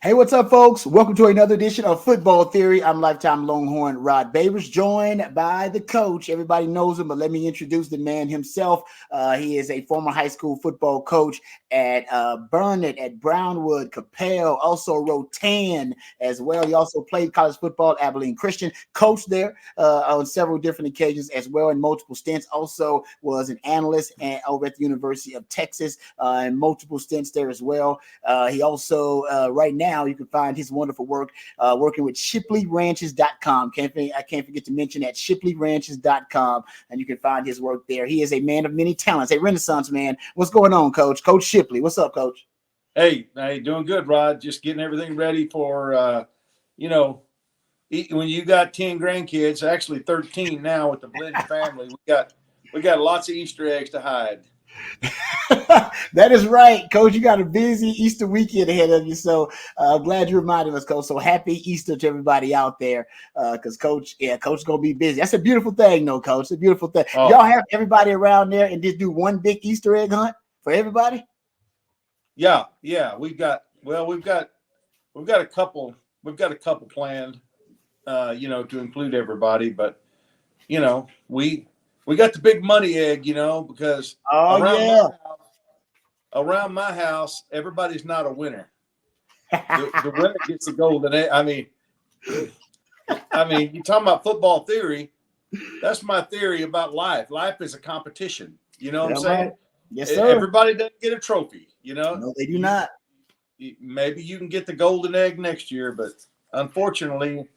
Hey, what's up, folks? Welcome to another edition of Football Theory. I'm lifetime Longhorn Rod Babers, joined by the coach. Everybody knows him, but let me introduce the man himself. He is a former high school football coach at Burnett, at Brownwood, Capel, also Rotan as well. He also played college football at Abilene Christian, coached there on several different occasions as well in multiple stints. Also was an analyst over at the University of Texas and multiple stints there as well. He also, right now, you can find his wonderful work working with shipleyranches.com. I can't forget to mention that shipleyranches.com, and you can find his work there. He is a man of many talents, a Renaissance man. What's going on, Coach? Coach Shipley, what's up, Coach? Hey, doing good, Rod. Just getting everything ready for, when you got 10 grandkids, actually 13 now with the blended family, we got lots of Easter eggs to hide. That is right, Coach. You got a busy Easter weekend ahead of you, so glad you reminded us, Coach. So happy Easter to everybody out there, because Coach gonna be busy. That's a beautiful thing, though, Coach. It's a beautiful thing. Oh. Y'all have everybody around there and just do one big Easter egg hunt for everybody. Yeah, we've got a couple planned, to include everybody, but we got the big money egg, because around my house, everybody's not a winner. The winner gets the golden egg. I mean, you're talking about football theory. That's my theory about life. Life is a competition. You know what I'm saying? Right. Yes, sir. Everybody doesn't get a trophy. No, they do not. Maybe you can get the golden egg next year, but unfortunately,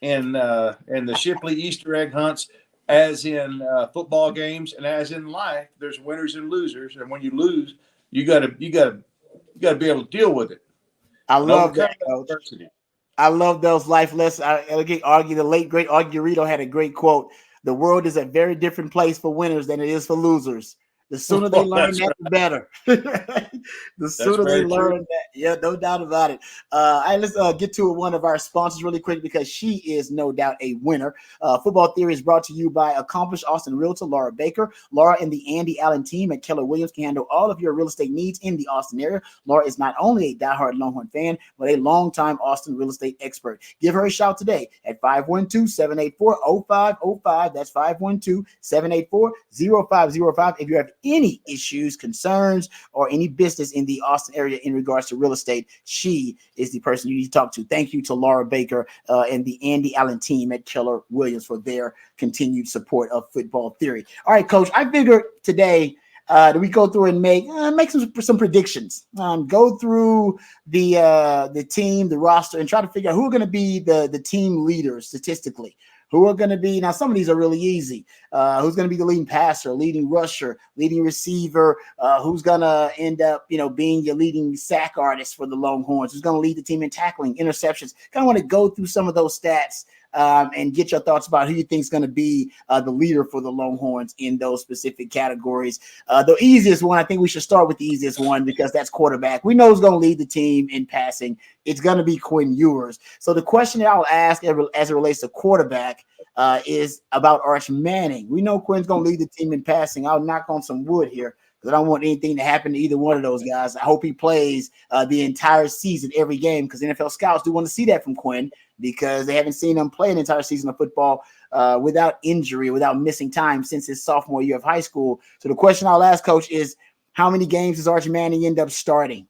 in the Shipley Easter egg hunts, as in football games and as in life, there's winners and losers, and when you lose, you gotta be able to deal with it. I love that, Coach. I love those life lessons. The late great Augie Rito had a great quote: "The world is a very different place for winners than it is for losers. The sooner they learn that, the better." The sooner they learn that, yeah, no doubt about it. Let's get to one of our sponsors really quick, because she is no doubt a winner. Football Theory is brought to you by accomplished Austin realtor Laura Baker. Laura and the Andy Allen team at Keller Williams can handle all of your real estate needs in the Austin area. Laura is not only a diehard Longhorn fan, but a longtime Austin real estate expert. Give her a shout today at 512-784-0505. That's 512-784-0505. If you have any issues, concerns, or any business in the Austin area in regards to real estate, she is the person you need to talk to. Thank you to Laura Baker and the Andy Allen team at Keller Williams for their continued support of Football Theory. All right, Coach, I figured today that we go through and make some predictions. Go through the team, the roster, and try to figure out who are going to be the team leaders statistically. Who are going to be, now some of these are really easy. Who's going to be the leading passer, leading rusher, leading receiver? Who's going to end up, being your leading sack artist for the Longhorns? Who's going to lead the team in tackling, interceptions? Kind of want to go through some of those stats and get your thoughts about who you think is going to be the leader for the Longhorns in those specific categories. The easiest one, I think we should start with the easiest one, because that's quarterback. We know who's going to lead the team in passing. It's going to be Quinn Ewers. So the question that I'll ask as it relates to quarterback is about Arch Manning. We know Quinn's going to lead the team in passing. I'll knock on some wood here, because I don't want anything to happen to either one of those guys. I hope he plays the entire season, every game, because NFL scouts do want to see that from Quinn, because they haven't seen him play an entire season of football without injury, without missing time since his sophomore year of high school. So the question I'll ask, Coach, is how many games does Arch Manning end up starting?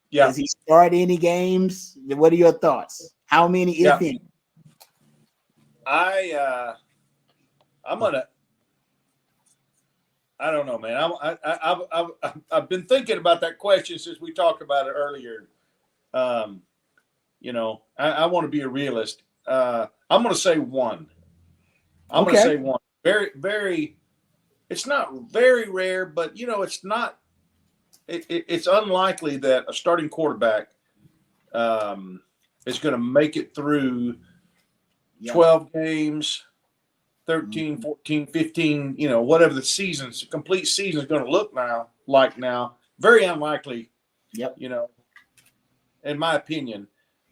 Yeah. Does he start any games? What are your thoughts? How many, if any? I don't know, man. I've been thinking about that question since we talked about it earlier. I want to be a realist. I'm going to say one. I'm going to say one. Very, very. It's not very rare, but it's not. It's unlikely that a starting quarterback is going to make it through 12 games, 13, 14, 15, whatever the complete season is going to look now. Very unlikely, in my opinion,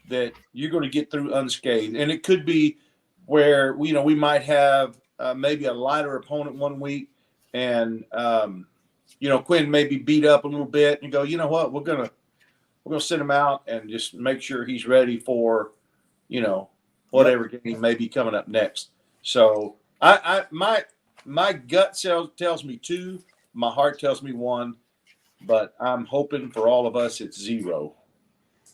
that you're going to get through unscathed. And it could be where, we might have maybe a lighter opponent one week, and, Quinn maybe beat up a little bit and go, you know what, we're going we're going to send him out and just make sure he's ready for, Yep. whatever game may be coming up next. So my gut tells me 2, my heart tells me 1, but I'm hoping for all of us it's 0.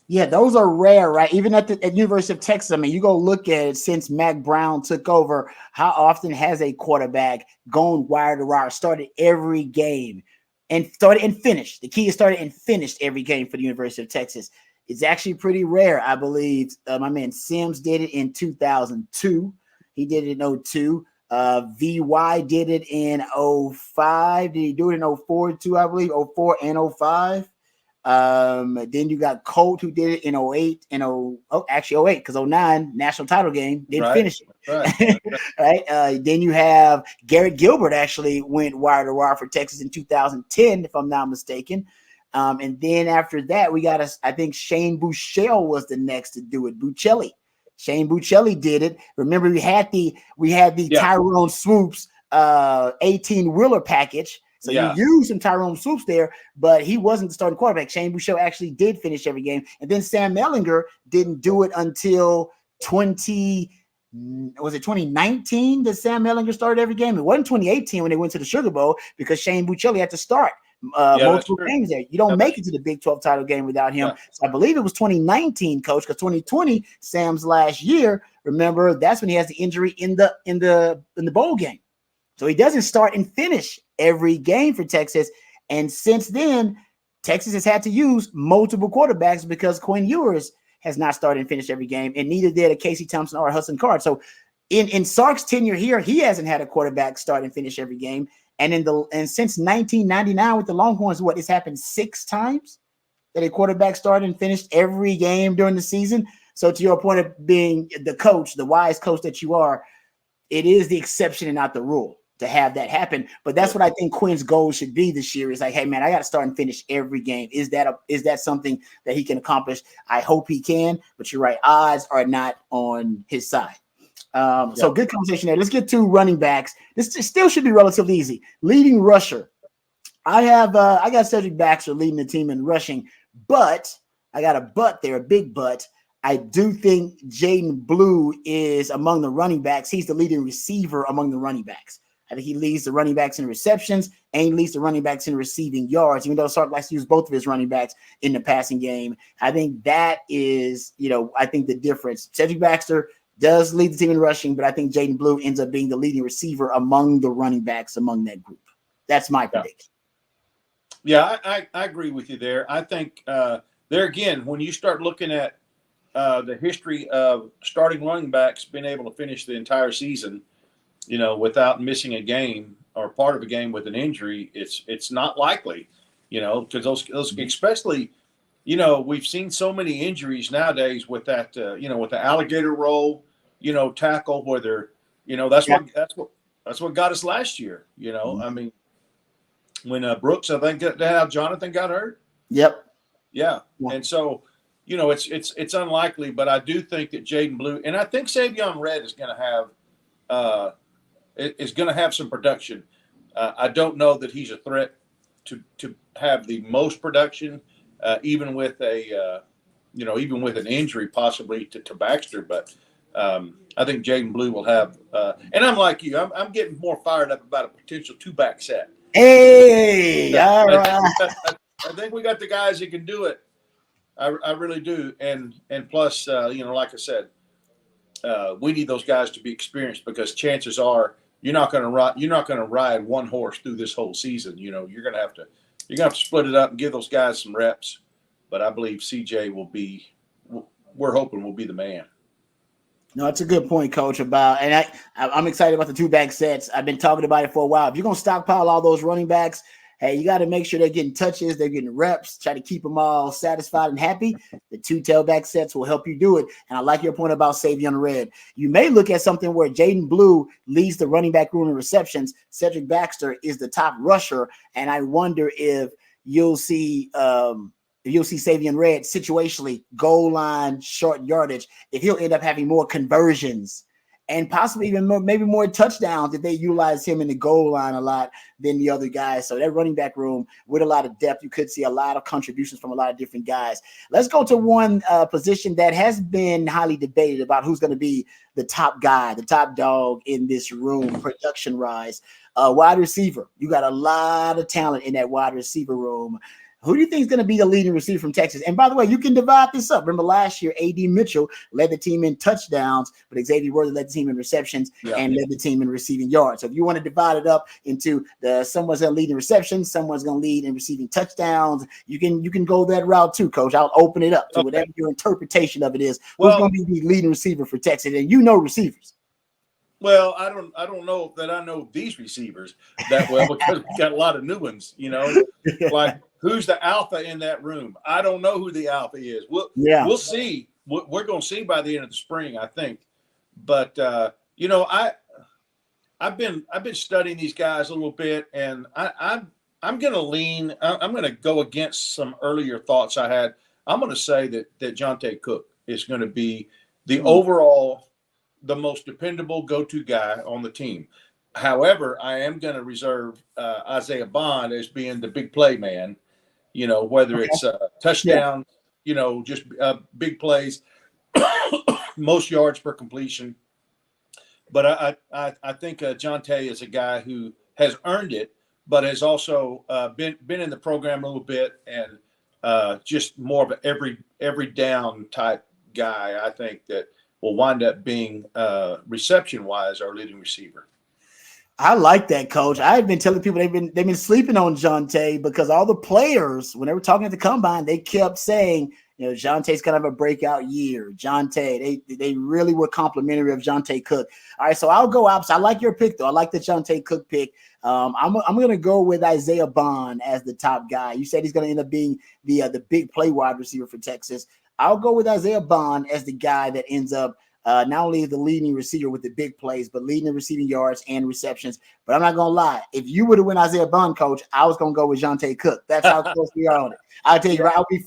Yeah, those are rare, right? Even at University of Texas, I mean, you go look at it since Mac Brown took over. How often has a quarterback gone wire to wire, started every game, and started and finished? The key is started and finished every game for the University of Texas. It's actually pretty rare, I believe. My man Sims did it in 2002. He did it in 2002. VY did it in 2005. Did he do it in 2004 too? I believe 2004 and 2005. Then you got Colt who did it in 2008 and 2008 because 2009 national title game didn't finish it. Right. Right. Then you have Garrett Gilbert actually went wire to wire for Texas in 2010, if I'm not mistaken. And then after that, we got I think Shane Buechele was the next to do it. Shane Buechele did it. Remember, we had the Tyrone Swoops 18-wheeler package. So you used some Tyrone Swoops there, but he wasn't the starting quarterback. Shane Buechele actually did finish every game. And then Sam Ehlinger didn't do it until 2019 that Sam Ehlinger started every game? It wasn't 2018 when they went to the Sugar Bowl because Shane Buechele had to start multiple games there. You don't make it to the Big 12 title game without him. Yeah. So I believe it was 2019, Coach, because 2020, Sam's last year, remember, that's when he has the injury in the bowl game. So he doesn't start and finish every game for Texas. And since then, Texas has had to use multiple quarterbacks because Quinn Ewers has not started and finished every game, and neither did a Casey Thompson or a Hudson Card. So in Sark's tenure here, he hasn't had a quarterback start and finish every game. And since 1999 with the Longhorns, it's happened 6 times that a quarterback started and finished every game during the season. So to your point of being the coach, the wise coach that you are, it is the exception and not the rule to have that happen. But that's what I think Quinn's goal should be this year is like, hey, man, I got to start and finish every game. Is that something that he can accomplish? I hope he can, but you're right. Odds are not on his side. So good conversation there. Let's get to running backs. This still should be relatively easy. Leading rusher. I got Cedric Baxter leading the team in rushing, but I got a but there, a big but. I do think Jaden Blue is among the running backs. He's the leading receiver among the running backs. I think he leads the running backs in receptions and he leads the running backs in receiving yards, even though Sark likes to use both of his running backs in the passing game. I think that is, I think the difference. Cedric Baxter does lead the team in rushing, but I think Jaden Blue ends up being the leading receiver among the running backs among that group. That's my prediction. Yeah, I agree with you there. I think there again, when you start looking at the history of starting running backs being able to finish the entire season, without missing a game or part of a game with an injury, it's not likely, because those especially, we've seen so many injuries nowadays with that, with the alligator roll, tackle where they're, that's what got us last year. I mean, when Brooks, I think how Jonathan got hurt. Yep. Yeah. And so, it's unlikely, but I do think that Jaden Blue, and I think Savion Red is going to have some production. I don't know that he's a threat to have the most production, even with even with an injury possibly to Baxter. But I think Jaden Blue will have. And I'm like you. I'm getting more fired up about a potential 2-back set. Hey, all right. I think we got the guys that can do it. I really do. And plus, like I said, we need those guys to be experienced because chances are you're not going to ride one horse through this whole season. You're going to have to split it up and give those guys some reps. But I believe CJ we're hoping will be the man. No, it's a good point, Coach. And I'm excited about the 2-back sets. I've been talking about it for a while. If you're going to stockpile all those running backs, hey, you got to make sure they're getting touches, they're getting reps, try to keep them all satisfied and happy. The 2 tailback sets will help you do it. And I like your point about Savion Red. You may look at something where Jaden Blue leads the running back room in receptions. Cedric Baxter is the top rusher. And I wonder if you'll see Savion Red situationally, goal line, short yardage, if he'll end up having more conversions and possibly even maybe more touchdowns if they utilize him in the goal line a lot than the other guys. So that running back room with a lot of depth, you could see a lot of contributions from a lot of different guys. Let's go to one position that has been highly debated about who's going to be the top guy, the top dog in this room, production rise. Wide receiver. You got a lot of talent in that wide receiver room. Who do you think is going to be the leading receiver from Texas? And by the way, you can divide this up. Remember last year, A.D. Mitchell led the team in touchdowns, but Xavier Worthy led the team in receptions and led the team in receiving yards. So if you want to divide it up into someone's going to lead in receptions, someone's going to lead in receiving touchdowns, you can go that route too, Coach. I'll open it up to whatever your interpretation of it is. Who's going to be the leading receiver for Texas? And you know receivers. Well, I don't know that I know these receivers that well because we got a lot of new ones, like who's the alpha in that room? I don't know who the alpha is. We'll see. We're going to see by the end of the spring, I think. But I've been studying these guys a little bit, and I'm going to lean. I'm going to go against some earlier thoughts I had. I'm going to say that Jonte Cook is going to be the overall the most dependable go-to guy on the team. However, I am going to reserve Isaiah Bond as being the big play man, whether it's touchdown, just big plays, most yards per completion. But I think Jonte is a guy who has earned it, but has also been in the program a little bit and just more of an every down type guy. I think that will wind up being reception-wise our leading receiver. I like that, Coach. I've been telling people they've been sleeping on Jonte because all the players, when they were talking at the combine, they kept saying, Jonte's kind of a breakout year. Jonte, they really were complimentary of Jonte Cook. All right, so I'll go opposite. I like your pick, though. I like the Jonte Cook pick. I'm going to go with Isaiah Bond as the top guy. You said he's going to end up being the big play wide receiver for Texas. I'll go with Isaiah Bond as the guy that ends up not only the leading receiver with the big plays, but leading the receiving yards and receptions. But I'm not going to lie. If you would have went Isaiah Bond, Coach, I was going to go with Jonte Cook. That's how close we are on it. I'll tell you, I'll be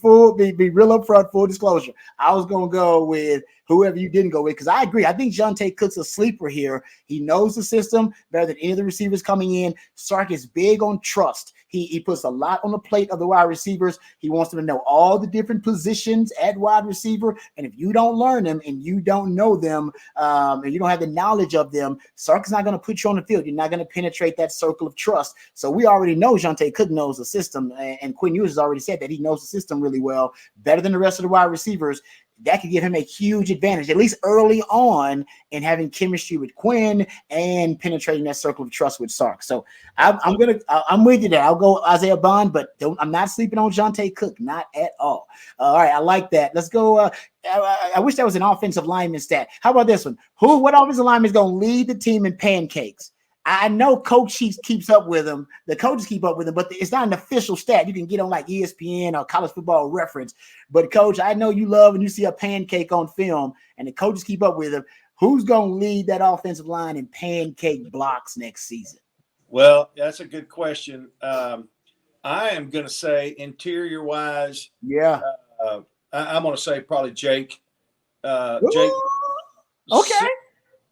real upfront, full disclosure. I was going to go with whoever you didn't go with because I agree. I think Jonte Cook's a sleeper here. He knows the system better than any of the receivers coming in. Sark is big on trust. He puts a lot on the plate of the wide receivers. He wants them to know all the different positions at wide receiver. And if you don't learn them and you don't know them and you don't have the knowledge of them, Sark is not going to put you on the field. You're not going to penetrate that circle of trust. So we already know Jonte Cook knows the system. And Quinn Ewers has already said that he knows the system really well, better than the rest of the wide receivers. That could give him a huge advantage, at least early on, in having chemistry with Quinn and penetrating that circle of trust with Sark. So I'm with you there. I'll go Isaiah Bond, but I'm not sleeping on Jonte Cook, not at all. All right, I like that. Let's go. I wish that was an offensive lineman stat. How about this one? What offensive lineman is going to lead the team in pancakes? I know Coach keeps up with them. The coaches keep up with them, but it's not an official stat. You can get on like ESPN or College Football Reference. But, Coach, I know you love when you see a pancake on film, and the coaches keep up with them. Who's going to lead that offensive line in pancake blocks next season? Well, that's a good question. I am going to say interior-wise, I'm going to say probably Jake. Jake. Okay.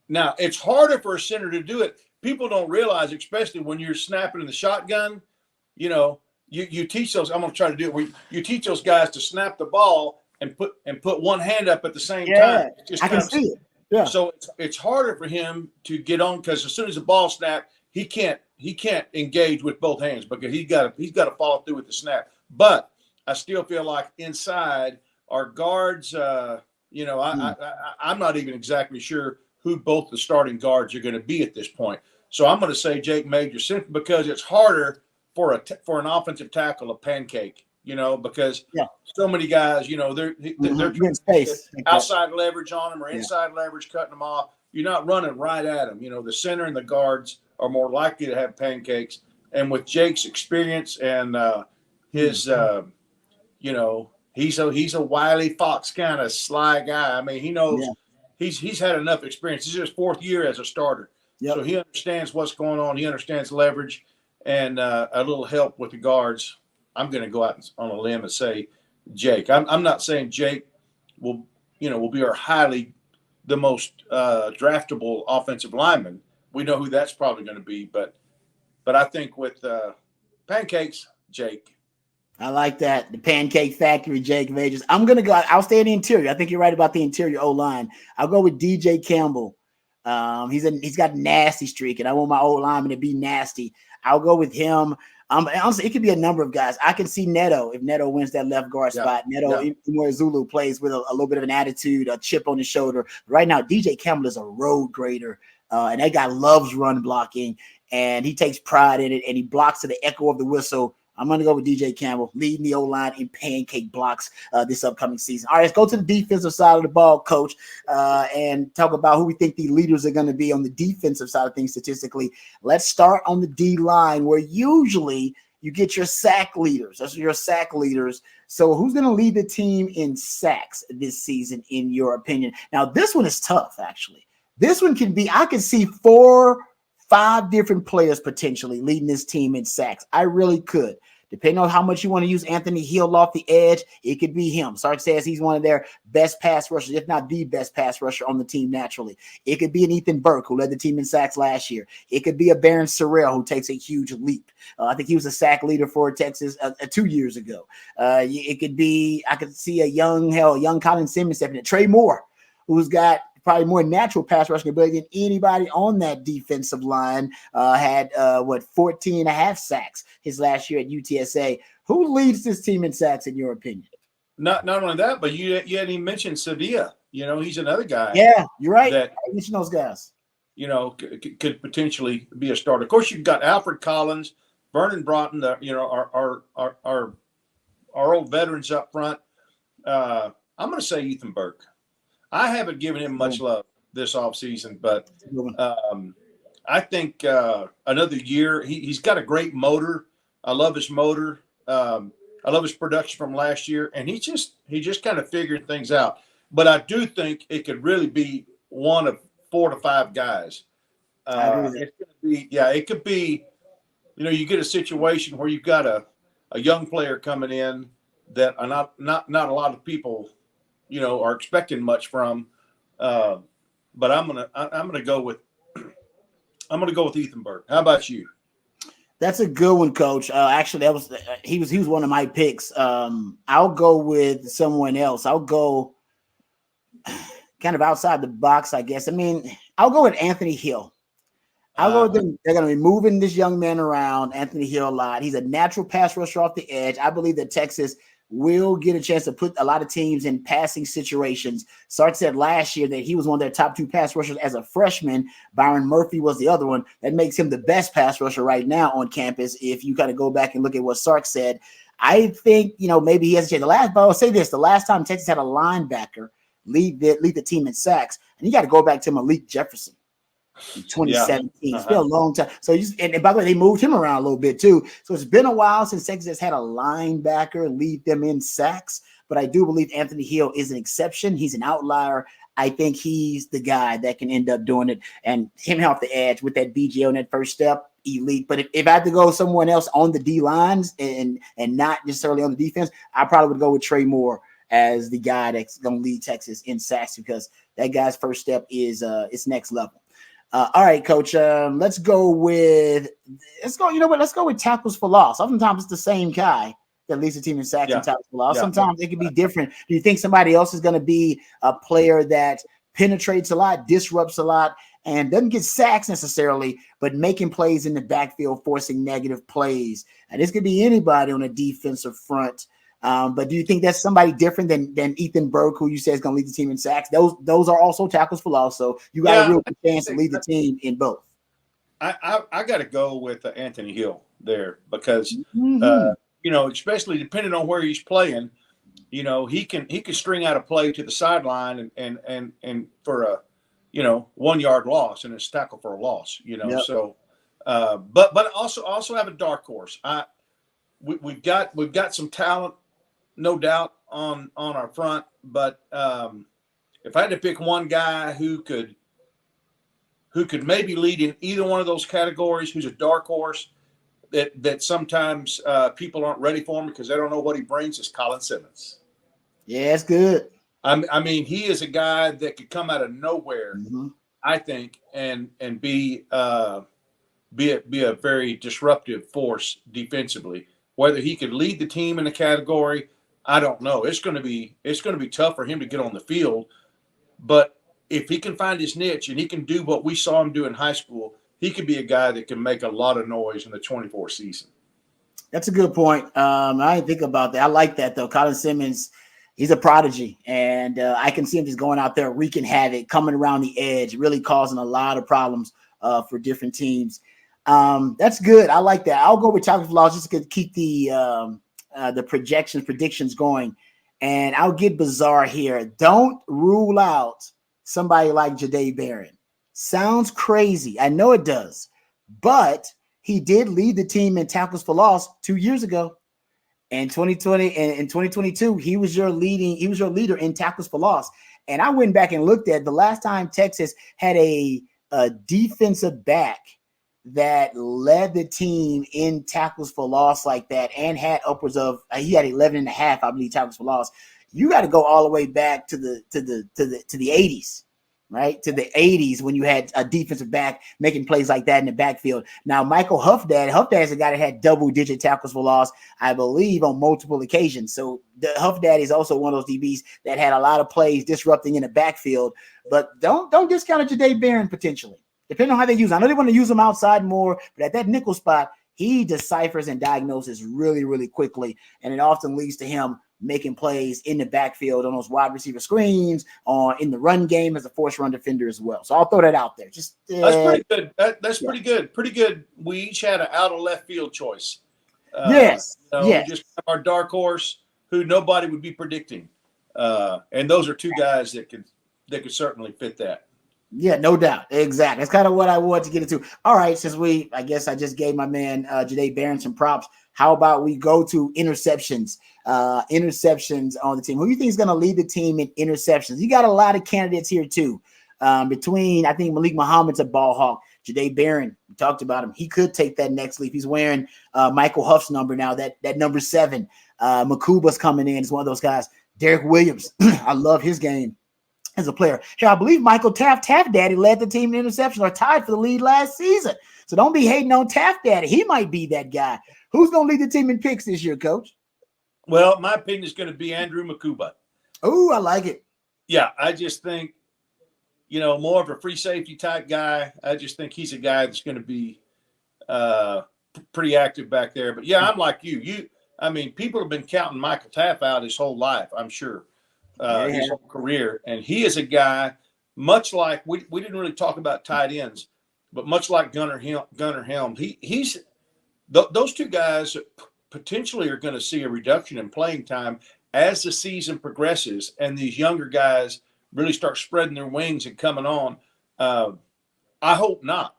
Now, it's harder for a center to do it. People don't realize, especially when you're snapping in the shotgun, you teach those. I'm going to try to do it where you teach those guys to snap the ball and put one hand up at the same time. I can see it. Yeah. So it's harder for him to get on because as soon as the ball snaps, he can't engage with both hands because he's got to follow through with the snap. But I still feel like inside our guards, I'm not even exactly sure who both the starting guards are going to be at this point. So I'm going to say Jake Major simply because it's harder for an offensive tackle to pancake, because so many guys, they're in space, outside leverage on them or inside leverage, cutting them off. You're not running right at them. The center and the guards are more likely to have pancakes. And with Jake's experience and his, he's a wily fox kind of sly guy. I mean, he knows. Yeah. He's had enough experience. This is his fourth year as a starter. Yep. So he understands what's going on. He understands leverage and a little help with the guards. I'm going to go out on a limb and say Jake. I'm not saying Jake will be our highly the most draftable offensive lineman. We know who that's probably going to be, but I think with pancakes, Jake. I like that. The Pancake Factory, Jake Vegas. I'm gonna go. I'll stay in the interior. I think you're right about the interior O line. I'll go with DJ Campbell. He's got a nasty streak, and I want my old lineman to be nasty. I'll go with him. Honestly, it could be a number of guys. I can see Neto if Neto wins that left guard spot. Neto, where Zulu plays with a little bit of an attitude, a chip on his shoulder. Right now, DJ Campbell is a road grader, and that guy loves run blocking, and he takes pride in it, and he blocks to the echo of the whistle. I'm going to go with DJ Campbell, leading the O-line in pancake blocks this upcoming season. All right, let's go to the defensive side of the ball, Coach, and talk about who we think the leaders are going to be on the defensive side of things statistically. Let's start on the D-line, where usually you get your sack leaders. Those are your sack leaders. So who's going to lead the team in sacks this season, in your opinion? Now, this one is tough, actually. This one can be – I can see 4-5 different players potentially leading this team in sacks. I really could. Depending on how much you want to use Anthony Hill off the edge, it could be him. Sark says he's one of their best pass rushers, if not the best pass rusher on the team naturally. It could be an Ethan Burke, who led the team in sacks last year. It could be a Baron Sorrell, who takes a huge leap. I think he was a sack leader for Texas 2 years ago. It could be, I could see a young Colin Simmons stepping in. Trey Moore, who's got probably more natural pass rushing ability than anybody on that defensive line, had 14 and a half sacks his last year at UTSA. Who leads this team in sacks, in your opinion? Not only that, but you hadn't even mentioned Sevilla. He's another guy. Yeah, you're right. That, I mentioned those guys. Could potentially be a starter. Of course, you've got Alfred Collins, Vernon Broughton, our old veterans up front. I'm going to say Ethan Burke. I haven't given him much love this offseason, but I think another year. He's got a great motor. I love his motor. I love his production from last year, and he just kind of figured things out. But I do think it could really be one of 4 to 5 guys. It could be. You get a situation where you've got a young player coming in that are not a lot of people are expecting much from, but I'm gonna go with Ethan Burke. How about you? That's a good one, Coach. Actually, he was one of my picks. I'll go with someone else. I'll go kind of outside the box, I guess. I mean, I'll go with Anthony Hill. I'll go with them. They're going to be moving this young man around, Anthony Hill, a lot. He's a natural pass rusher off the edge. I believe that Texas will get a chance to put a lot of teams in passing situations. Sark said last year that he was one of their top 2 pass rushers as a freshman. Byron Murphy was the other one. That makes him the best pass rusher right now on campus. If you kind of go back and look at what Sark said, I think, maybe he has a chance. But I'll say this, the last time Texas had a linebacker lead the team in sacks, and you got to go back to Malik Jefferson. In 2017. It's been a long time. So and by the way, they moved him around a little bit too. So it's been a while since Texas has had a linebacker lead them in sacks. But I do believe Anthony Hill is an exception. He's an outlier. I think he's the guy that can end up doing it. And him off the edge with that BGO on that first step, elite. But if I had to go someone else on the D lines and not necessarily on the defense, I probably would go with Trey Moore as the guy that's going to lead Texas in sacks, because that guy's first step is it's next level. All right, Coach. Let's go with tackles for loss. Oftentimes it's the same guy that leads the team in sacks and tackles for loss. Sometimes it can be different. Do you think somebody else is going to be a player that penetrates a lot, disrupts a lot, and doesn't get sacks necessarily, but making plays in the backfield, forcing negative plays? And this could be anybody on a defensive front. But do you think that's somebody different than Ethan Burke, who you said is going to lead the team in sacks? Those are also tackles for loss, so you got a real good chance to lead the team in both. I got to go with Anthony Hill there, because especially depending on where he's playing, he can string out a play to the sideline and for a 1 yard loss, and it's tackle for a loss. So but also have a dark horse. We've got some talent, no doubt, on our front, but if I had to pick one guy who could maybe lead in either one of those categories, who's a dark horse that sometimes people aren't ready for him because they don't know what he brings, is Colin Simmons. Yeah, it's good. I mean, he is a guy that could come out of nowhere, Mm-hmm. I think, and be a very disruptive force defensively. Whether he could lead the team in the category, I don't know. It's going to be tough for him to get on the field, but if he can find his niche and he can do what we saw him do in high school, he could be a guy that can make a lot of noise in the 24 season. That's a good point. I didn't think about that. I like that though. Colin Simmons, he's a prodigy, and I can see him just going out there wreaking havoc, coming around the edge, really causing a lot of problems for different teams. That's good. I like that. I'll go with Tackles for Loss just to keep the predictions going, and I'll get bizarre here. Don't rule out somebody like Jahdae Barron. Sounds crazy. I know it does, but he did lead the team in tackles for loss 2 years ago. In 2020 and in 2022, he was your leader in tackles for loss. And I went back and looked at the last time Texas had a defensive back that led the team in tackles for loss like that and had upwards of he had 11 and a half, I believe, tackles for loss. You got to go all the way back to the 80s. Right, to the 80s when you had a defensive back making plays like that in the backfield. Now, Michael Huffdad is a guy that had double-digit tackles for loss, I believe, on multiple occasions. So the Huffdad is also one of those DBs that had a lot of plays disrupting in the backfield. But don't discount Jahdae Barron potentially, depending on how they use him. I know they want to use him outside more, but at that nickel spot, he deciphers and diagnoses really, really quickly, and it often leads to him making plays in the backfield on those wide receiver screens, in the run game as a force run defender as well. So I'll throw that out there. Just that's pretty good. That's pretty good. Pretty good. We each had an out of left field choice. Yes. We just have our dark horse who nobody would be predicting, and those are two guys that could certainly fit that. Yeah, no doubt. Exactly. That's kind of what I wanted to get into. All right, since I guess I just gave my man Jahdae Barron some props. How about we go to interceptions? Interceptions on the team. Who do you think is going to lead the team in interceptions? You got a lot of candidates here too. Between, I think Malik Muhammad's a ball hawk. Jahdae Barron, we talked about him. He could take that next leap. He's wearing Michael Huff's number now, that number 7. Makuba's coming in as one of those guys. Derek Williams, I love his game as a player. Here, I believe Michael Taft Daddy led the team in interceptions or tied for the lead last season. So don't be hating on Taft Daddy. He might be that guy. Who's going to lead the team in picks this year, Coach? Well, my opinion is going to be Andrew Makuba. Oh, I like it. Yeah, I just think, more of a free safety type guy. I just think he's a guy that's going to be pretty active back there. But, yeah, I'm like you. People have been counting Michael Taft out his whole life, I'm sure, his whole career. And he is a guy, much like we didn't really talk about tight ends, but much like Gunnar Helm, he's those two guys potentially are going to see a reduction in playing time as the season progresses and these younger guys really start spreading their wings and coming on. I hope not.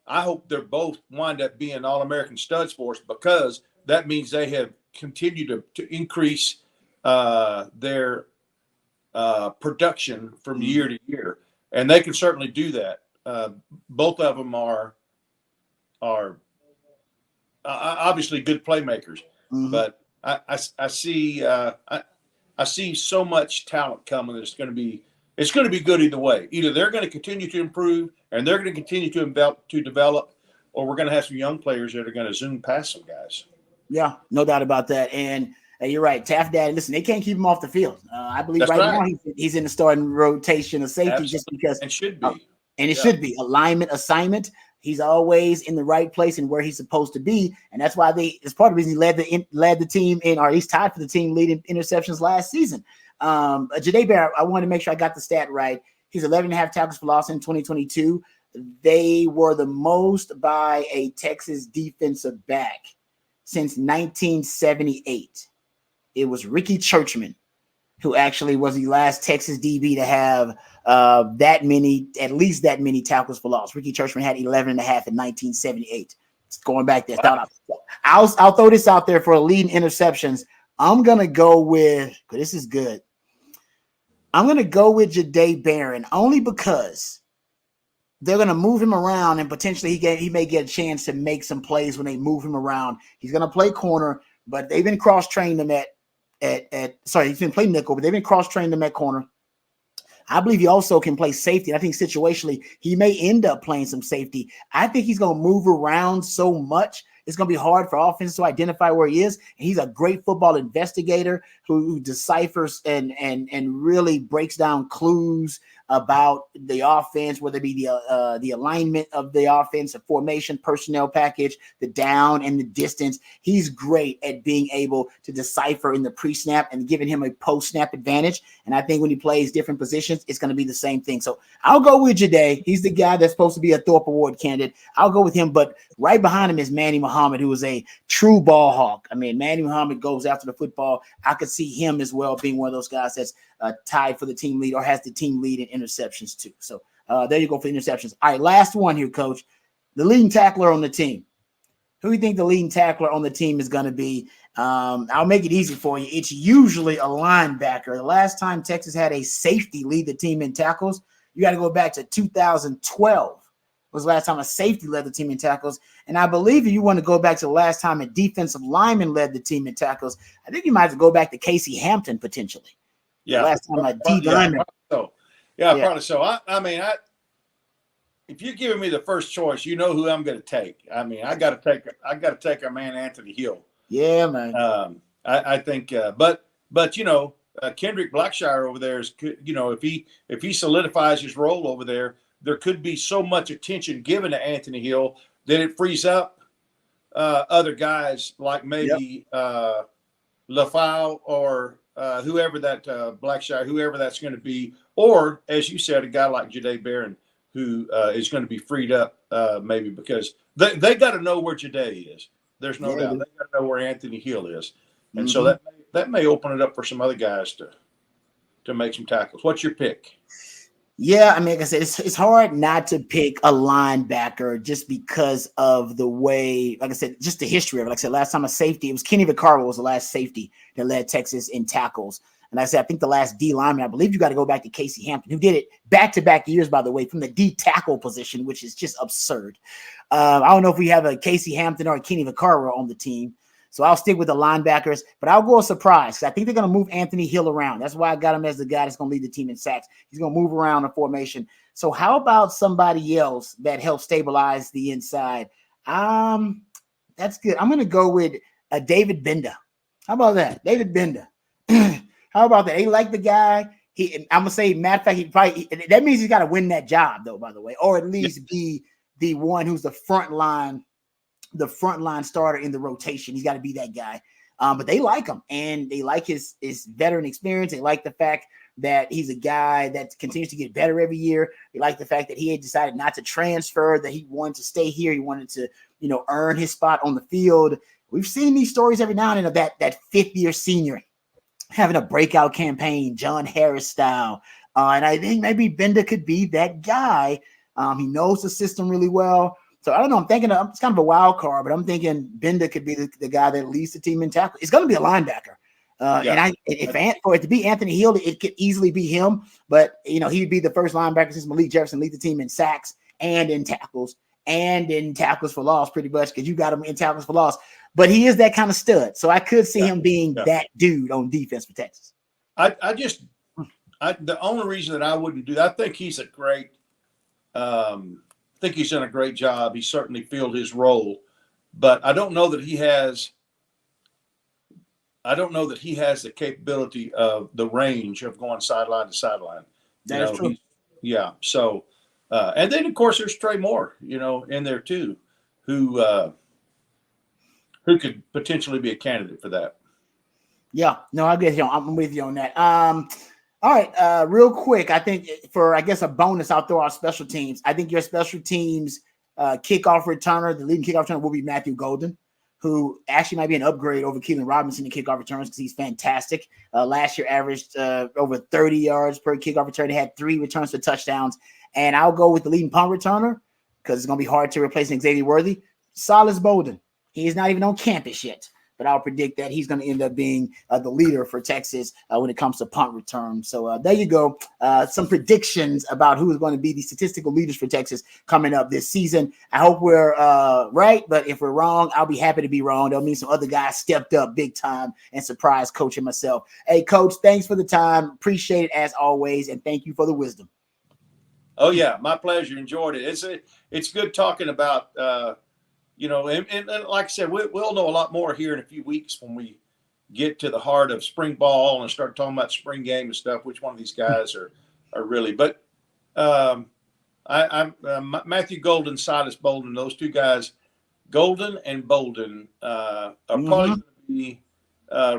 I hope they're both wind up being All-American studs for us, because that means they have continued to increase their production from year to year. And they can certainly do that. Both of them are obviously good playmakers, but I see so much talent coming that it's going to be good either way. Either they're going to continue to improve and they're going to continue to develop, or we're going to have some young players that are going to zoom past some guys. Yeah, no doubt about that. And you're right, Taft Daddy. Listen, they can't keep him off the field. I believe That's right now he's in the starting rotation of safety. Absolutely. Just because and should be. And it should be alignment, assignment. He's always in the right place and where he's supposed to be, and that's why it's part of the reason he led the team in, or he's tied for the team leading interceptions last season. Jahdae Barron, I wanted to make sure I got the stat right. He's 11.5 tackles for loss in 2022. They were the most by a Texas defensive back since 1978. It was Ricky Churchman who actually was the last Texas DB to have at least that many tackles for loss. Ricky Churchman had 11.5 in 1978. It's going back there. Wow. I'll throw this out there for leading interceptions. I'm going to go with, this is good. I'm going to go with Jahdae Barron only because they're going to move him around, and potentially he may get a chance to make some plays when they move him around. He's going to play corner, but they've been cross-trained him he's been playing nickel, but they've been cross-trained him at corner. I believe he also can play safety. And I think situationally, he may end up playing some safety. I think he's going to move around so much. It's going to be hard for offense to identify where he is. And he's a great football investigator who deciphers and really breaks down clues about the offense, whether it be the alignment of the offense, the formation, personnel package, the down and the distance. He's great at being able to decipher in the pre-snap and giving him a post-snap advantage. And I think when he plays different positions, it's going to be the same thing. So I'll go with Jade. He's the guy that's supposed to be a Thorpe Award candidate. I'll go with him, but right behind him is Manny Muhammad, who is a true ball hawk. I mean, Manny Muhammad goes after the football. I could see him as well being one of those guys that's tied for the team lead or has the team lead in interceptions too. So there you go for interceptions. All right, last one here, Coach. The leading tackler on the team. Who do you think the leading tackler on the team is going to be? I'll make it easy for you. It's usually a linebacker. The last time Texas had a safety lead the team in tackles, you got to go back to 2012. Was the last time a safety led the team in tackles. And I believe if you want to go back to the last time a defensive lineman led the team in tackles, I think you might have to go back to Casey Hampton potentially. Yeah. Last time a D lineman. Probably so. I mean, if you're giving me the first choice, you know who I'm going to take. I mean, I got to take our man Anthony Hill. Yeah, man. I think, but Kendrick Blackshire over there is, if he solidifies his role over there, there could be so much attention given to Anthony Hill that it frees up other guys like maybe LaFau or whoever that Blackshire, whoever that's going to be, or as you said, a guy like Jade Barron who is going to be freed up maybe because they got to know where Jade is. There's no doubt. They got to know where Anthony Hill is, and so that may open it up for some other guys to make some tackles. What's your pick? Yeah, I mean, like I said, it's hard not to pick a linebacker just because of the way, like I said, just the history of it. Like I said, last time a safety, it was Kenny Vaccaro was the last safety that led Texas in tackles. And like I said, I think the last D lineman, I believe you got to go back to Casey Hampton, who did it back-to-back years, by the way, from the D tackle position, which is just absurd. I don't know if we have a Casey Hampton or a Kenny Vaccaro on the team. So I'll stick with the linebackers, but I'll go a surprise because I think they're going to move Anthony Hill around. That's why I got him as the guy that's going to lead the team in sacks. He's going to move around the formation. So how about somebody else that helps stabilize the inside? That's good. I'm going to go with David Benda. How about that? David Benda. How about that? They like the guy. I'm going to say, matter of fact, that means he's got to win that job, though, by the way, or at least be the one who's the frontline starter in the rotation. He's got to be that guy. But they like him, and they like his veteran experience. They like the fact that he's a guy that continues to get better every year. They like the fact that he had decided not to transfer, that he wanted to stay here. He wanted to, earn his spot on the field. We've seen these stories every now and then of that fifth-year senior having a breakout campaign, John Harris style. And I think maybe Benda could be that guy. He knows the system really well. So I don't know. I'm thinking it's kind of a wild card, but I'm thinking Benda could be the guy that leads the team in tackle. It's going to be a linebacker. For it to be Anthony Hill, it could easily be him. But he'd be the first linebacker since Malik Jefferson lead the team in sacks and in tackles for loss, pretty much, because you got him in tackles for loss. But he is that kind of stud. So I could see him being that dude on defense for Texas. The only reason that I wouldn't do that, I think he's a great. I think he's done a great job. He certainly filled his role, but I don't know that he has the capability of the range of going sideline to sideline. That's true. Yeah. So, and then of course there's Trey Moore, in there too, who could potentially be a candidate for that. Yeah. No, I get you. I'm with you on that. All right, real quick, I think for, a bonus, I'll throw out special teams. I think your special teams kickoff returner, the leading kickoff returner will be Matthew Golden, who actually might be an upgrade over Keelan Robinson in kickoff returns because he's fantastic. Last year averaged over 30 yards per kickoff return. He had 3 returns for touchdowns. And I'll go with the leading punt returner because it's going to be hard to replace Xavier Worthy. Silas Bolden. He is not even on campus yet. but I'll predict that he's going to end up being the leader for Texas when it comes to punt return. So there you go. Some predictions about who is going to be the statistical leaders for Texas coming up this season. I hope we're right, but if we're wrong, I'll be happy to be wrong. That'll mean some other guys stepped up big time and surprised Coach and myself. Hey, Coach, thanks for the time. Appreciate it as always, and thank you for the wisdom. Oh yeah, my pleasure. Enjoyed it. It's good talking about and like I said, we'll know a lot more here in a few weeks when we get to the heart of spring ball and start talking about spring game and stuff. Which one of these guys are really? But I'm Matthew Golden, Silas Bolden. Those two guys, Golden and Bolden, are probably going to be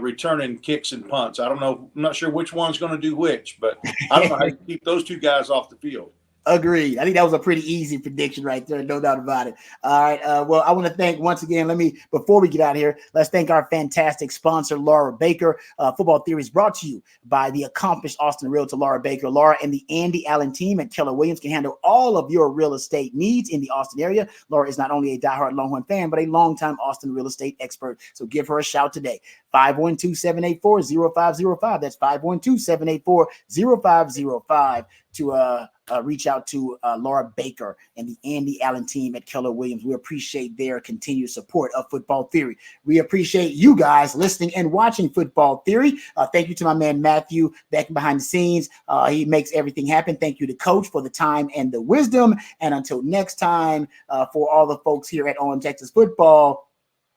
returning kicks and punts. I don't know. I'm not sure which one's going to do which, but I don't know how you keep those two guys off the field. Agreed. I think that was a pretty easy prediction right there. No doubt about it. All right. Well, I want to thank once again, before we get out of here, let's thank our fantastic sponsor, Laura Baker. Football Theory is brought to you by the accomplished Austin realtor, Laura Baker. Laura and the Andy Allen team at Keller Williams can handle all of your real estate needs in the Austin area. Laura is not only a diehard Longhorn fan, but a longtime Austin real estate expert. So give her a shout today. 512-784-0505. That's 512-784-0505 to reach out to Laura Baker and the Andy Allen team at Keller Williams. We appreciate their continued support of Football Theory. We appreciate you guys listening and watching Football Theory. Thank you to my man Matthew back behind the scenes. He makes everything happen. Thank you to Coach for the time and the wisdom. And until next time, for all the folks here at On Texas Football,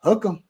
hook 'em.